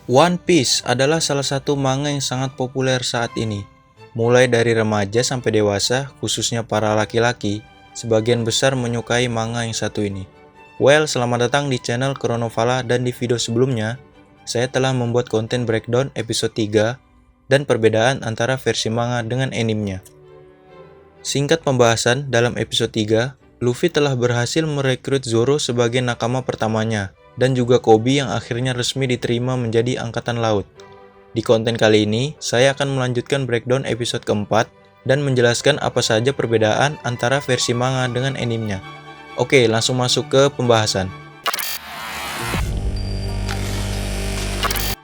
One Piece adalah salah satu manga yang sangat populer saat ini. Mulai dari remaja sampai dewasa, khususnya para laki-laki, sebagian besar menyukai manga yang satu ini. Well, selamat datang di channel Chronovala, dan di video sebelumnya, saya telah membuat konten breakdown episode 3 dan perbedaan antara versi manga dengan animenya. Singkat pembahasan, dalam episode 3, Luffy telah berhasil merekrut Zoro sebagai nakama pertamanya, dan juga Koby yang akhirnya resmi diterima menjadi angkatan laut. Di konten kali ini, saya akan melanjutkan breakdown episode keempat dan menjelaskan apa saja perbedaan antara versi manga dengan animenya. Oke, langsung masuk ke pembahasan.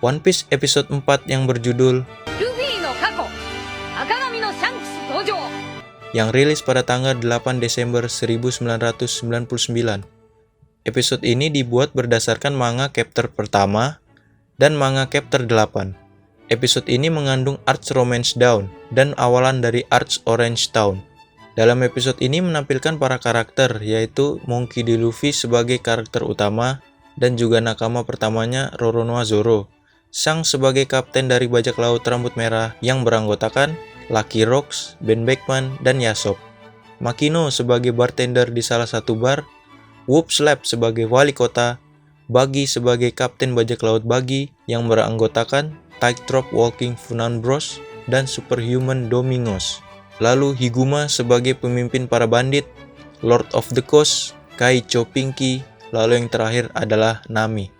One Piece episode 4 yang berjudul yang rilis pada tanggal 8 Desember 1999. Episode ini dibuat berdasarkan manga chapter pertama dan manga chapter 8. Episode ini mengandung Arch Romance Dawn dan awalan dari Arch Orange Town. Dalam episode ini menampilkan para karakter, yaitu Monkey D. Luffy sebagai karakter utama dan juga nakama pertamanya Roronoa Zoro, Shanks sebagai kapten dari bajak laut rambut merah yang beranggotakan Lucky Rocks, Ben Beckman, dan Yasop, Makino sebagai bartender di salah satu bar, Whoop Slap sebagai wali kota, Buggy sebagai kapten bajak laut Buggy yang beranggotakan Tightrope Walking Funambros dan Superhuman Domingos. Lalu Higuma sebagai pemimpin para bandit, Lord of the Coast, Kaicho Pinky, lalu yang terakhir adalah Nami.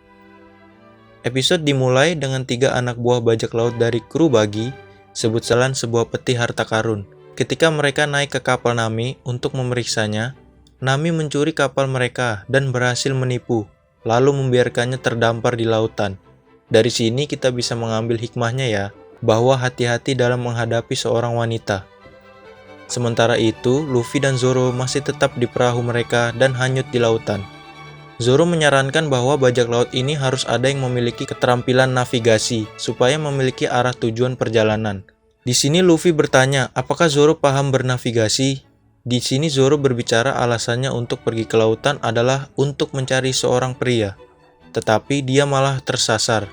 Episode dimulai dengan 3 anak buah bajak laut dari kru Buggy sebut salah sebuah peti harta karun. Ketika mereka naik ke kapal Nami untuk memeriksanya, Nami mencuri kapal mereka dan berhasil menipu, lalu membiarkannya terdampar di lautan. Dari sini kita bisa mengambil hikmahnya ya, bahwa hati-hati dalam menghadapi seorang wanita. Sementara itu, Luffy dan Zoro masih tetap di perahu mereka dan hanyut di lautan. Zoro menyarankan bahwa bajak laut ini harus ada yang memiliki keterampilan navigasi, supaya memiliki arah tujuan perjalanan. Di sini Luffy bertanya, apakah Zoro paham bernavigasi? Di sini Zoro berbicara alasannya untuk pergi ke lautan adalah untuk mencari seorang pria, tetapi dia malah tersasar.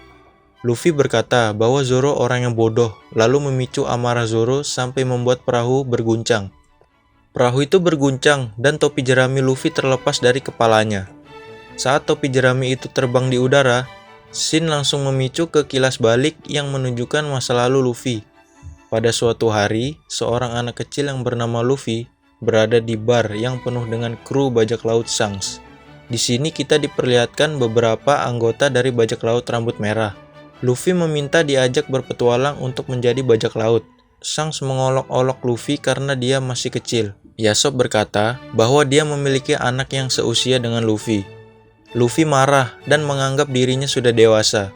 Luffy berkata bahwa Zoro orang yang bodoh, lalu memicu amarah Zoro sampai membuat perahu berguncang. Perahu itu berguncang dan topi jerami Luffy terlepas dari kepalanya. Saat topi jerami itu terbang di udara, Shin langsung memicu ke kilas balik yang menunjukkan masa lalu Luffy. Pada suatu hari, seorang anak kecil yang bernama Luffy berada di bar yang penuh dengan kru bajak laut Shanks. Di sini kita diperlihatkan beberapa anggota dari bajak laut rambut merah. Luffy meminta diajak berpetualang untuk menjadi bajak laut. Shanks mengolok-olok Luffy karena dia masih kecil. Yasop berkata bahwa dia memiliki anak yang seusia dengan Luffy. Luffy marah dan menganggap dirinya sudah dewasa.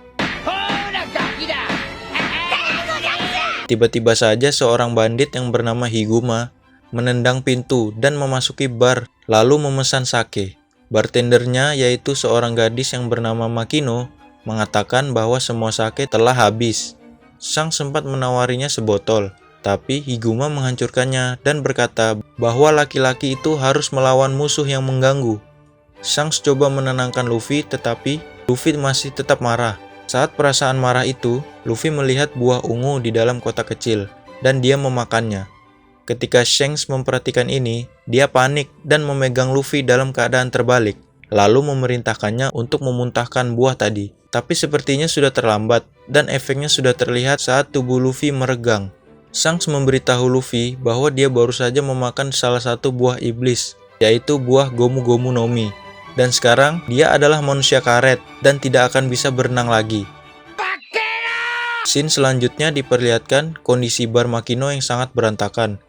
Tiba-tiba saja seorang bandit yang bernama Higuma menendang pintu dan memasuki bar, lalu memesan sake. Bartendernya, yaitu seorang gadis yang bernama Makino, mengatakan bahwa semua sake telah habis. Shanks sempat menawarinya sebotol, tapi Higuma menghancurkannya dan berkata bahwa laki-laki itu harus melawan musuh yang mengganggu. Shanks coba menenangkan Luffy, tetapi Luffy masih tetap marah. Saat perasaan marah itu, Luffy melihat buah ungu di dalam kotak kecil, dan dia memakannya. Ketika Shanks memperhatikan ini, dia panik dan memegang Luffy dalam keadaan terbalik, lalu memerintahkannya untuk memuntahkan buah tadi. Tapi sepertinya sudah terlambat, dan efeknya sudah terlihat saat tubuh Luffy meregang. Shanks memberitahu Luffy bahwa dia baru saja memakan salah satu buah iblis, yaitu buah Gomu Gomu no Mi. Dan sekarang, dia adalah manusia karet dan tidak akan bisa berenang lagi. Scene selanjutnya diperlihatkan kondisi bar Makino yang sangat berantakan.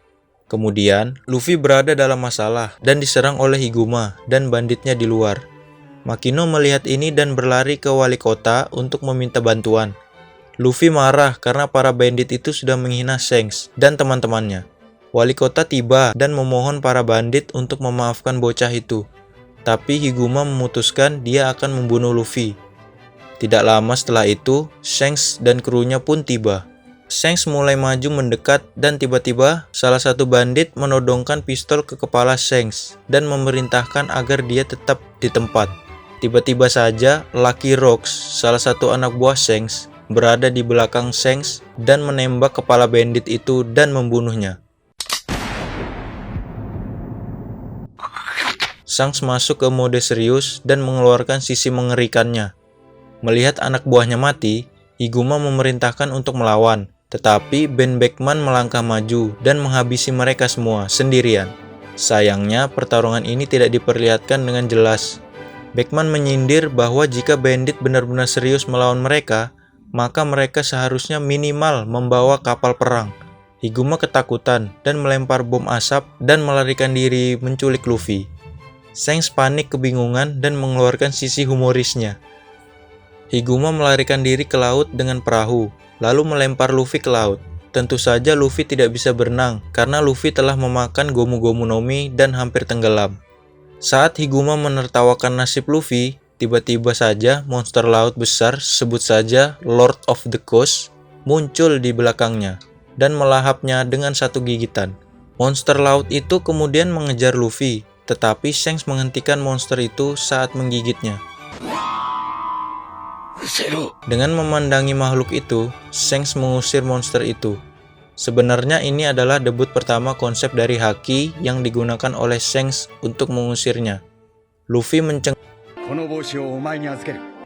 Kemudian, Luffy berada dalam masalah dan diserang oleh Higuma dan banditnya di luar. Makino melihat ini dan berlari ke wali kota untuk meminta bantuan. Luffy marah karena para bandit itu sudah menghina Shanks dan teman-temannya. Wali kota tiba dan memohon para bandit untuk memaafkan bocah itu. Tapi Higuma memutuskan dia akan membunuh Luffy. Tidak lama setelah itu, Shanks dan krunya pun tiba. Shanks mulai maju mendekat dan tiba-tiba salah satu bandit menodongkan pistol ke kepala Shanks dan memerintahkan agar dia tetap di tempat. Tiba-tiba saja Lucky Rocks, salah satu anak buah Shanks, berada di belakang Shanks dan menembak kepala bandit itu dan membunuhnya. Shanks masuk ke mode serius dan mengeluarkan sisi mengerikannya. Melihat anak buahnya mati, Higuma memerintahkan untuk melawan, tetapi Ben Beckman melangkah maju dan menghabisi mereka semua sendirian. Sayangnya, pertarungan ini tidak diperlihatkan dengan jelas. Beckman menyindir bahwa jika bandit benar-benar serius melawan mereka, maka mereka seharusnya minimal membawa kapal perang. Higuma ketakutan dan melempar bom asap dan melarikan diri menculik Luffy. Shanks panik kebingungan dan mengeluarkan sisi humorisnya. Higuma melarikan diri ke laut dengan perahu, lalu melempar Luffy ke laut. Tentu saja Luffy tidak bisa berenang karena Luffy telah memakan Gomu Gomu no Mi dan hampir tenggelam. Saat Higuma menertawakan nasib Luffy, tiba-tiba saja monster laut besar, sebut saja Lord of the Coast, muncul di belakangnya dan melahapnya dengan satu gigitan. Monster laut itu kemudian mengejar Luffy, tetapi Shanks menghentikan monster itu saat menggigitnya. Dengan memandangi makhluk itu, Shanks mengusir monster itu. Sebenarnya ini adalah debut pertama konsep dari haki yang digunakan oleh Shanks untuk mengusirnya. Luffy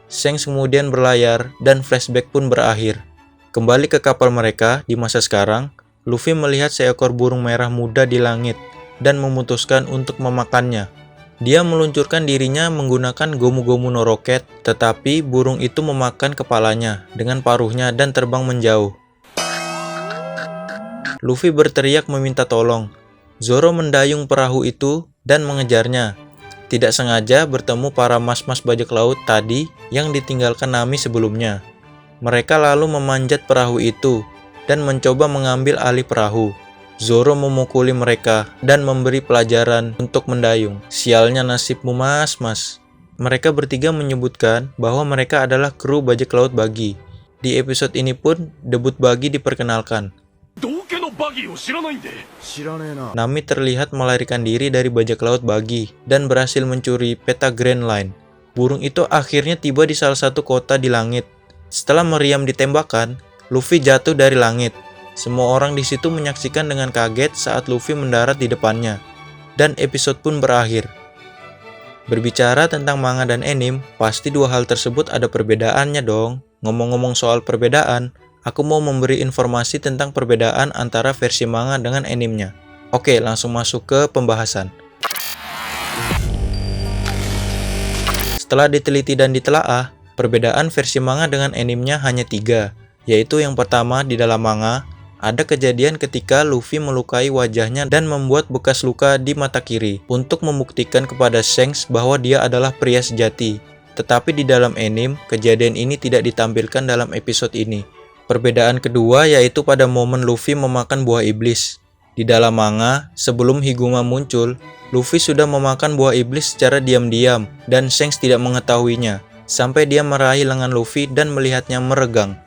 Shanks kemudian berlayar dan flashback pun berakhir. Kembali ke kapal mereka di masa sekarang, Luffy melihat seekor burung merah muda di langit dan memutuskan untuk memakannya. Dia meluncurkan dirinya menggunakan Gomu Gomu no Rocket, tetapi burung itu memakan kepalanya dengan paruhnya dan terbang menjauh. Luffy berteriak meminta tolong. Zoro mendayung perahu itu dan mengejarnya. Tidak sengaja bertemu para mas-mas bajak laut tadi yang ditinggalkan Nami sebelumnya. Mereka lalu memanjat perahu itu dan mencoba mengambil alih perahu. Zoro memukuli mereka dan memberi pelajaran untuk mendayung. Sialnya nasibmu mas. Mereka bertiga menyebutkan bahwa mereka adalah kru bajak laut Buggy. Di episode ini pun debut Buggy diperkenalkan. Nami terlihat melarikan diri dari bajak laut Buggy dan berhasil mencuri peta Grand Line. Burung itu akhirnya tiba di salah satu kota di langit. Setelah meriam ditembakkan, Luffy jatuh dari langit. Semua orang di situ menyaksikan dengan kaget saat Luffy mendarat di depannya, dan episode pun berakhir. Berbicara tentang manga dan anime, pasti dua hal tersebut ada perbedaannya dong. Ngomong-ngomong soal perbedaan, aku mau memberi informasi tentang perbedaan antara versi manga dengan animenya. Oke, langsung masuk ke pembahasan. Setelah diteliti dan ditelaah, perbedaan versi manga dengan animenya hanya 3, yaitu yang pertama di dalam manga, ada kejadian ketika Luffy melukai wajahnya dan membuat bekas luka di mata kiri untuk membuktikan kepada Shanks bahwa dia adalah pria sejati. Tetapi di dalam anime, kejadian ini tidak ditampilkan dalam episode ini. Perbedaan kedua yaitu pada momen Luffy memakan buah iblis. Di dalam manga, sebelum Higuma muncul, Luffy sudah memakan buah iblis secara diam-diam dan Shanks tidak mengetahuinya, sampai dia meraih lengan Luffy dan melihatnya meregang.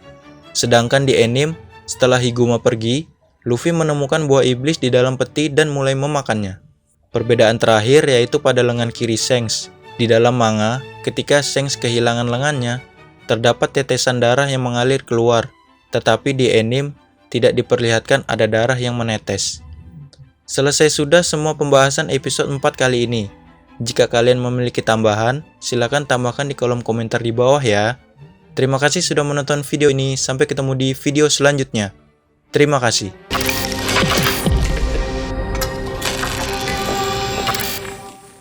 Sedangkan di anime, setelah Higuma pergi, Luffy menemukan buah iblis di dalam peti dan mulai memakannya. Perbedaan terakhir yaitu pada lengan kiri Shanks. Di dalam manga, ketika Shanks kehilangan lengannya, terdapat tetesan darah yang mengalir keluar, tetapi di anime tidak diperlihatkan ada darah yang menetes. Selesai sudah semua pembahasan episode 4 kali ini. Jika kalian memiliki tambahan, silakan tambahkan di kolom komentar di bawah ya. Terima kasih sudah menonton video ini, sampai ketemu di video selanjutnya. Terima kasih.